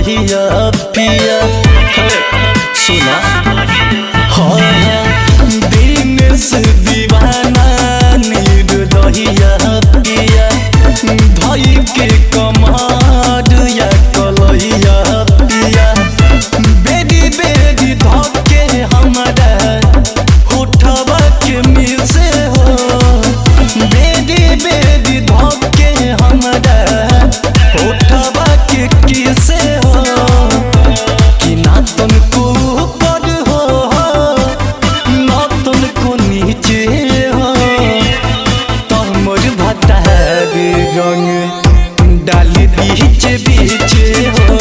दहिया पिया सुना दिन से दीवाना नीर दहिया पिया धई के कमार या कलहिया पिया बेदी बेदी धके हमारा उठवा के मिसे हो बेदी बेदी धके हमारा उठवा के किसे हो कि ना तुमको ऊपर हो ना तुमको नीचे हो तमर भतार रंग डाली बीच बीच हो